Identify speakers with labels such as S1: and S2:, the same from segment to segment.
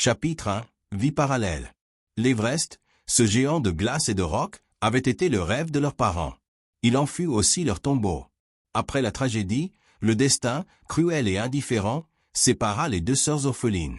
S1: Chapitre 1. Vie parallèle. L'Everest, ce géant de glace et de roc, avait été le rêve de leurs parents. Il en fut aussi leur tombeau. Après la tragédie, le destin, cruel et indifférent, sépara les deux sœurs orphelines.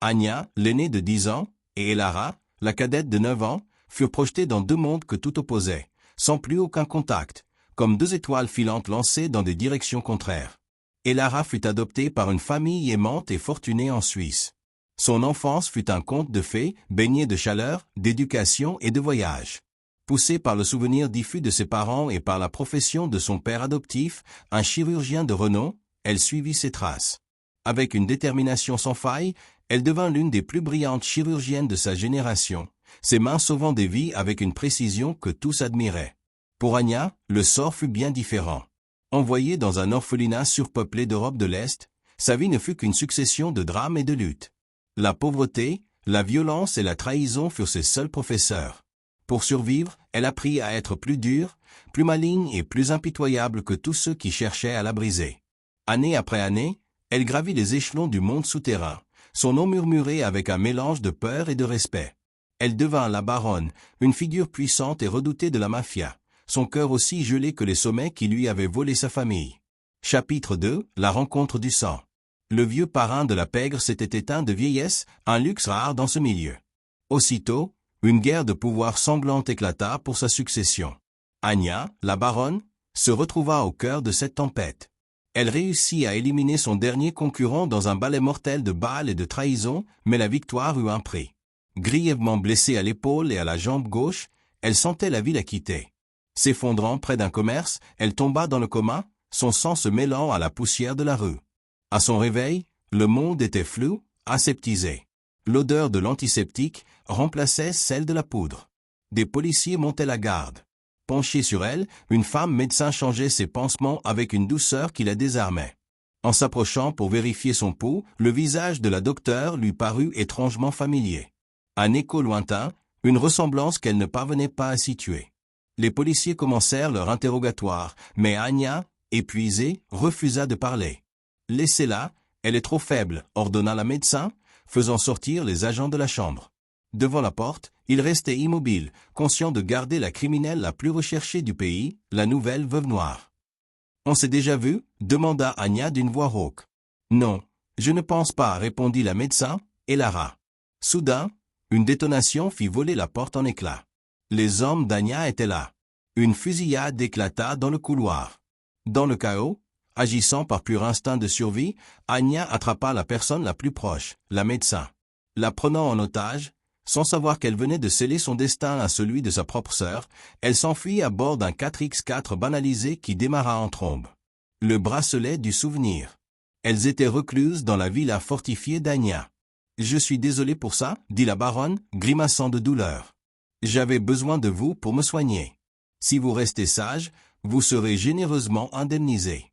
S1: Anya, l'aînée de 10 ans, et Elara, la cadette de 9 ans, furent projetées dans deux mondes que tout opposait, sans plus aucun contact, comme deux étoiles filantes lancées dans des directions contraires. Elara fut adoptée par une famille aimante et fortunée en Suisse. Son enfance fut un conte de fées, baigné de chaleur, d'éducation et de voyage. Poussée par le souvenir diffus de ses parents et par la profession de son père adoptif, un chirurgien de renom, elle suivit ses traces. Avec une détermination sans faille, elle devint l'une des plus brillantes chirurgiennes de sa génération, ses mains sauvant des vies avec une précision que tous admiraient. Pour Anya, le sort fut bien différent. Envoyée dans un orphelinat surpeuplé d'Europe de l'Est, sa vie ne fut qu'une succession de drames et de luttes. La pauvreté, la violence et la trahison furent ses seuls professeurs. Pour survivre, elle apprit à être plus dure, plus maligne et plus impitoyable que tous ceux qui cherchaient à la briser. Année après année, elle gravit les échelons du monde souterrain, son nom murmuré avec un mélange de peur et de respect. Elle devint la baronne, une figure puissante et redoutée de la mafia, son cœur aussi gelé que les sommets qui lui avaient volé sa famille. Chapitre 2. La rencontre du sang. Le vieux parrain de la pègre s'était éteint de vieillesse, un luxe rare dans ce milieu. Aussitôt, une guerre de pouvoir sanglante éclata pour sa succession. Anya, la baronne, se retrouva au cœur de cette tempête. Elle réussit à éliminer son dernier concurrent dans un balai mortel de balles et de trahison, mais la victoire eut un prix. Grièvement blessée à l'épaule et à la jambe gauche, elle sentait la vie la quitter. S'effondrant près d'un commerce, elle tomba dans le coma, son sang se mêlant à la poussière de la rue. À son réveil, le monde était flou, aseptisé. L'odeur de l'antiseptique remplaçait celle de la poudre. Des policiers montaient la garde. Penchée sur elle, une femme médecin changeait ses pansements avec une douceur qui la désarmait. En s'approchant pour vérifier son pouls, le visage de la docteure lui parut étrangement familier. Un écho lointain, une ressemblance qu'elle ne parvenait pas à situer. Les policiers commencèrent leur interrogatoire, mais Anya, épuisée, refusa de parler. « Laissez-la, elle est trop faible », ordonna la médecin, faisant sortir les agents de la chambre. Devant la porte, il restait immobile, conscient de garder la criminelle la plus recherchée du pays, la nouvelle veuve noire. « On s'est déjà vu » demanda Anya d'une voix rauque. « Non, je ne pense pas » répondit la médecin, et Lara. Soudain, une détonation fit voler la porte en éclats. Les hommes d'Anya étaient là. Une fusillade éclata dans le couloir. Dans le chaos, agissant par pur instinct de survie, Anya attrapa la personne la plus proche, la médecin. La prenant en otage, sans savoir qu'elle venait de sceller son destin à celui de sa propre sœur, elle s'enfuit à bord d'un 4x4 banalisé qui démarra en trombe. Le bracelet du souvenir. Elles étaient recluses dans la villa fortifiée d'Anya. « Je suis désolé pour ça » dit la baronne, grimaçant de douleur. « J'avais besoin de vous pour me soigner. Si vous restez sage, vous serez généreusement indemnisé. »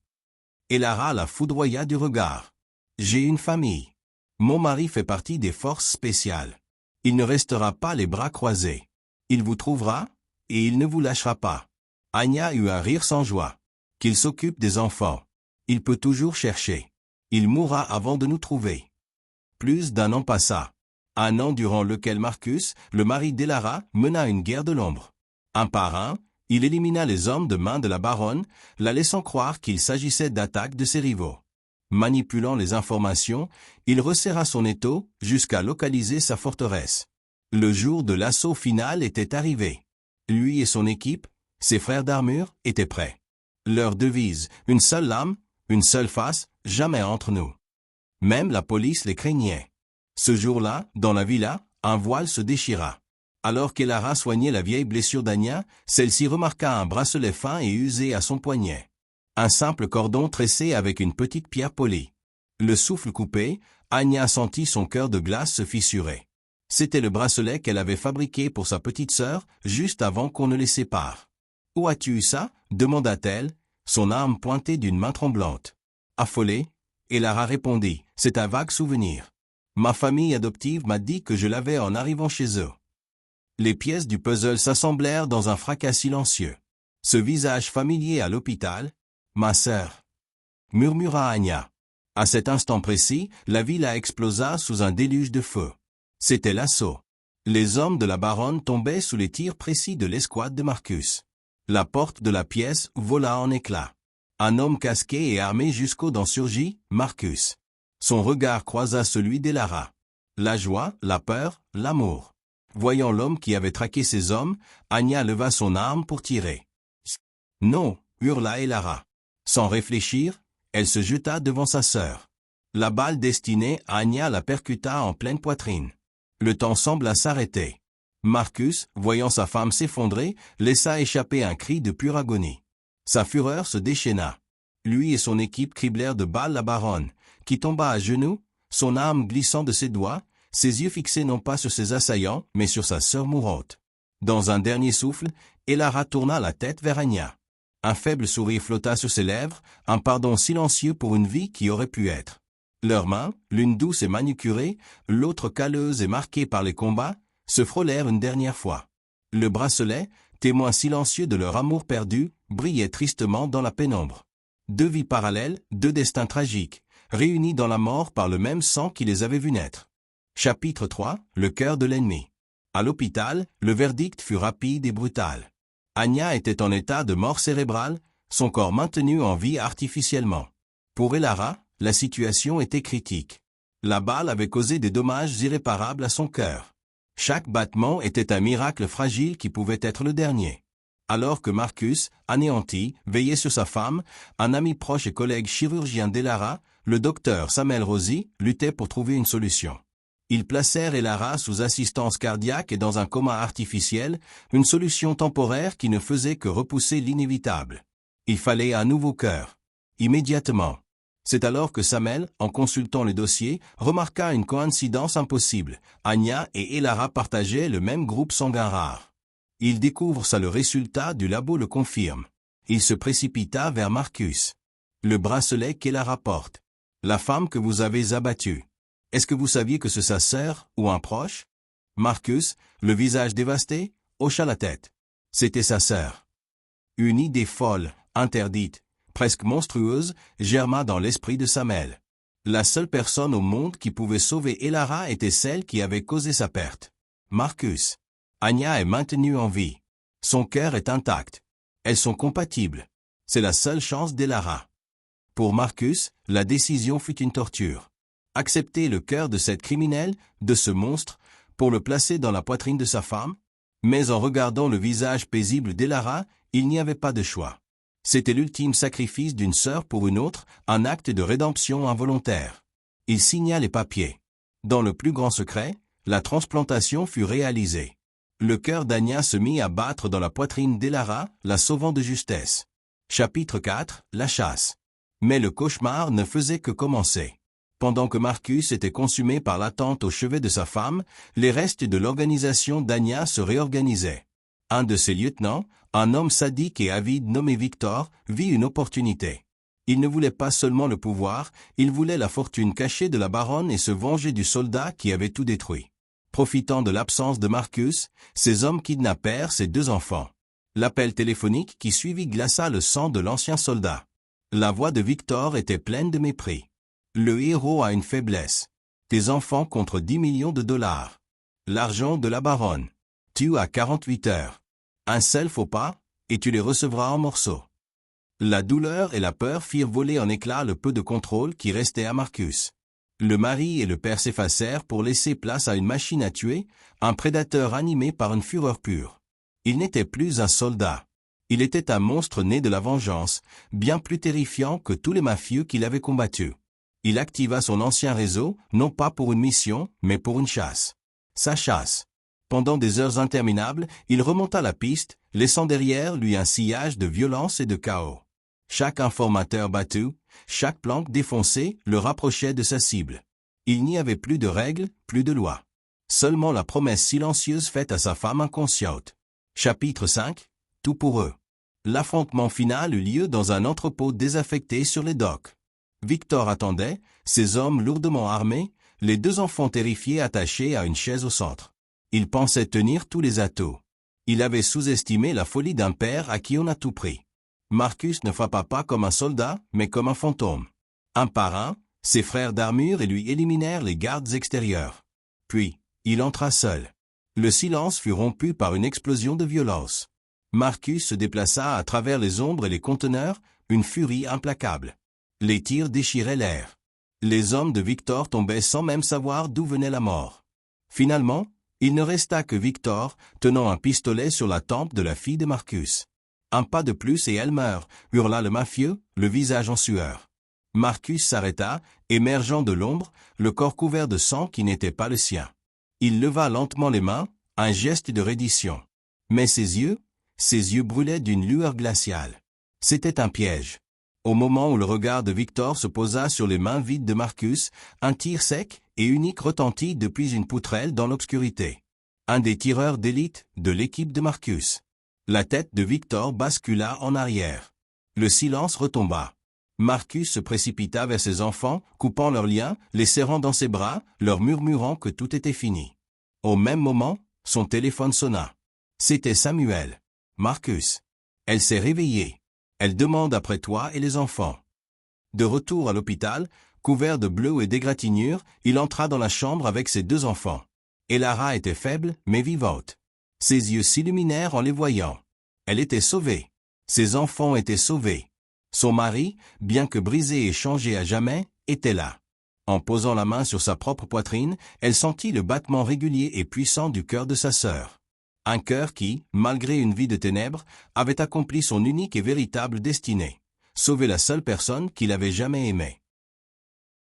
S1: Elara la foudroya du regard. « J'ai une famille. Mon mari fait partie des forces spéciales. Il ne restera pas les bras croisés. Il vous trouvera, et il ne vous lâchera pas. » Anya eut un rire sans joie. « Qu'il s'occupe des enfants. Il peut toujours chercher. Il mourra avant de nous trouver. » Plus d'un an passa. Un an durant lequel Marcus, le mari d'Elara, mena une guerre de l'ombre. Un par un, il élimina les hommes de main de la baronne, la laissant croire qu'il s'agissait d'attaques de ses rivaux. Manipulant les informations, il resserra son étau jusqu'à localiser sa forteresse. Le jour de l'assaut final était arrivé. Lui et son équipe, ses frères d'armure, étaient prêts. Leur devise, une seule lame, une seule face, jamais entre nous. Même la police les craignait. Ce jour-là, dans la villa, un voile se déchira. Alors qu'Elara soignait la vieille blessure d'Anya, celle-ci remarqua un bracelet fin et usé à son poignet. Un simple cordon tressé avec une petite pierre polie. Le souffle coupé, Anya sentit son cœur de glace se fissurer. C'était le bracelet qu'elle avait fabriqué pour sa petite sœur, juste avant qu'on ne les sépare. « Où as-tu eu ça » demanda-t-elle, son arme pointée d'une main tremblante. Affolée, Elara répondit, « C'est un vague souvenir. Ma famille adoptive m'a dit que je l'avais en arrivant chez eux. » Les pièces du puzzle s'assemblèrent dans un fracas silencieux. Ce visage familier à l'hôpital, « Ma sœur » murmura Anya. À cet instant précis, la villa explosa sous un déluge de feu. C'était l'assaut. Les hommes de la baronne tombaient sous les tirs précis de l'escouade de Marcus. La porte de la pièce vola en éclats. Un homme casqué et armé jusqu'aux dents surgit, Marcus. Son regard croisa celui d'Elara. La joie, la peur, l'amour. Voyant l'homme qui avait traqué ses hommes, Anya leva son arme pour tirer. « Non » hurla Elara. Sans réfléchir, elle se jeta devant sa sœur. La balle destinée à Anya la percuta en pleine poitrine. Le temps sembla s'arrêter. Marcus, voyant sa femme s'effondrer, laissa échapper un cri de pure agonie. Sa fureur se déchaîna. Lui et son équipe criblèrent de balles la baronne, qui tomba à genoux, son arme glissant de ses doigts, ses yeux fixés non pas sur ses assaillants, mais sur sa sœur mourante. Dans un dernier souffle, Elara tourna la tête vers Anya. Un faible sourire flotta sur ses lèvres, un pardon silencieux pour une vie qui aurait pu être. Leurs mains, l'une douce et manucurée, l'autre calleuse et marquée par les combats, se frôlèrent une dernière fois. Le bracelet, témoin silencieux de leur amour perdu, brillait tristement dans la pénombre. Deux vies parallèles, deux destins tragiques, réunis dans la mort par le même sang qui les avait vus naître. Chapitre 3, le cœur de l'ennemi. À l'hôpital, le verdict fut rapide et brutal. Anya était en état de mort cérébrale, son corps maintenu en vie artificiellement. Pour Elara, la situation était critique. La balle avait causé des dommages irréparables à son cœur. Chaque battement était un miracle fragile qui pouvait être le dernier. Alors que Marcus, anéanti, veillait sur sa femme, un ami proche et collègue chirurgien d'Elara, le docteur Samuel Rossi, luttait pour trouver une solution. Ils placèrent Elara sous assistance cardiaque et dans un coma artificiel, une solution temporaire qui ne faisait que repousser l'inévitable. Il fallait un nouveau cœur. Immédiatement. C'est alors que Samuel, en consultant le dossier, remarqua une coïncidence impossible. Anya et Elara partageaient le même groupe sanguin rare. Il découvre ça, le résultat du labo le confirme. Il se précipita vers Marcus. Le bracelet qu'Elara porte. La femme que vous avez abattue. Est-ce que vous saviez que c'est sa sœur ou un proche? Marcus, le visage dévasté, hocha la tête. C'était sa sœur. Une idée folle, interdite, presque monstrueuse, germa dans l'esprit de Samuel. La seule personne au monde qui pouvait sauver Elara était celle qui avait causé sa perte. Marcus. Anya est maintenue en vie. Son cœur est intact. Elles sont compatibles. C'est la seule chance d'Elara. Pour Marcus, la décision fut une torture. Accepter le cœur de cette criminelle, de ce monstre, pour le placer dans la poitrine de sa femme? Mais en regardant le visage paisible d'Elara, il n'y avait pas de choix. C'était l'ultime sacrifice d'une sœur pour une autre, un acte de rédemption involontaire. Il signa les papiers. Dans le plus grand secret, la transplantation fut réalisée. Le cœur d'Anya se mit à battre dans la poitrine d'Elara, la sauvant de justesse. Chapitre 4, la chasse. Mais le cauchemar ne faisait que commencer. Pendant que Marcus était consumé par l'attente au chevet de sa femme, les restes de l'organisation d'Anya se réorganisaient. Un de ses lieutenants, un homme sadique et avide nommé Victor, vit une opportunité. Il ne voulait pas seulement le pouvoir, il voulait la fortune cachée de la baronne et se venger du soldat qui avait tout détruit. Profitant de l'absence de Marcus, ces hommes kidnappèrent ses deux enfants. L'appel téléphonique qui suivit glaça le sang de l'ancien soldat. La voix de Victor était pleine de mépris. Le héros a une faiblesse. Tes enfants contre 10 millions de dollars. L'argent de la baronne. Tu as 48 heures. Un seul faux pas, et tu les recevras en morceaux. La douleur et la peur firent voler en éclats le peu de contrôle qui restait à Marcus. Le mari et le père s'effacèrent pour laisser place à une machine à tuer, un prédateur animé par une fureur pure. Il n'était plus un soldat. Il était un monstre né de la vengeance, bien plus terrifiant que tous les mafieux qu'il avait combattus. Il activa son ancien réseau, non pas pour une mission, mais pour une chasse. Sa chasse. Pendant des heures interminables, il remonta la piste, laissant derrière lui un sillage de violence et de chaos. Chaque informateur battu, chaque planque défoncée le rapprochait de sa cible. Il n'y avait plus de règles, plus de lois. Seulement la promesse silencieuse faite à sa femme inconsciente. Chapitre 5. Tout pour eux. L'affrontement final eut lieu dans un entrepôt désaffecté sur les docks. Victor attendait, ses hommes lourdement armés, les deux enfants terrifiés attachés à une chaise au centre. Il pensait tenir tous les atouts. Il avait sous-estimé la folie d'un père à qui on a tout pris. Marcus ne frappa pas comme un soldat, mais comme un fantôme. Un par un, ses frères d'armure et lui éliminèrent les gardes extérieurs. Puis, Il entra seul. Le silence fut rompu par une explosion de violence. Marcus se déplaça à travers les ombres et les conteneurs, une furie implacable. Les tirs déchiraient l'air. Les hommes de Victor tombaient sans même savoir d'où venait la mort. Finalement, il ne resta que Victor, tenant un pistolet sur la tempe de la fille de Marcus. Un pas de plus et elle meurt, hurla le mafieux, le visage en sueur. Marcus s'arrêta, émergeant de l'ombre, le corps couvert de sang qui n'était pas le sien. Il leva lentement les mains, un geste de reddition. Mais ses yeux brûlaient d'une lueur glaciale. C'était un piège. Au moment où le regard de Victor se posa sur les mains vides de Marcus, un tir sec et unique retentit depuis une poutrelle dans l'obscurité. Un des tireurs d'élite de l'équipe de Marcus. La tête de Victor bascula en arrière. Le silence retomba. Marcus se précipita vers ses enfants, coupant leurs liens, les serrant dans ses bras, leur murmurant que tout était fini. Au même moment, son téléphone sonna. C'était Samuel. Marcus. Elle s'est réveillée. Elle demande après toi et les enfants. De retour à l'hôpital, couvert de bleu et d'égratignures, il entra dans la chambre avec ses 2 enfants. Elara était faible, mais vivante. Ses yeux s'illuminèrent en les voyant. Elle était sauvée. Ses enfants étaient sauvés. Son mari, bien que brisé et changé à jamais, était là. En posant la main sur sa propre poitrine, elle sentit le battement régulier et puissant du cœur de sa sœur. Un cœur qui, malgré une vie de ténèbres, avait accompli son unique et véritable destinée. Sauver la seule personne qu'il avait jamais aimée.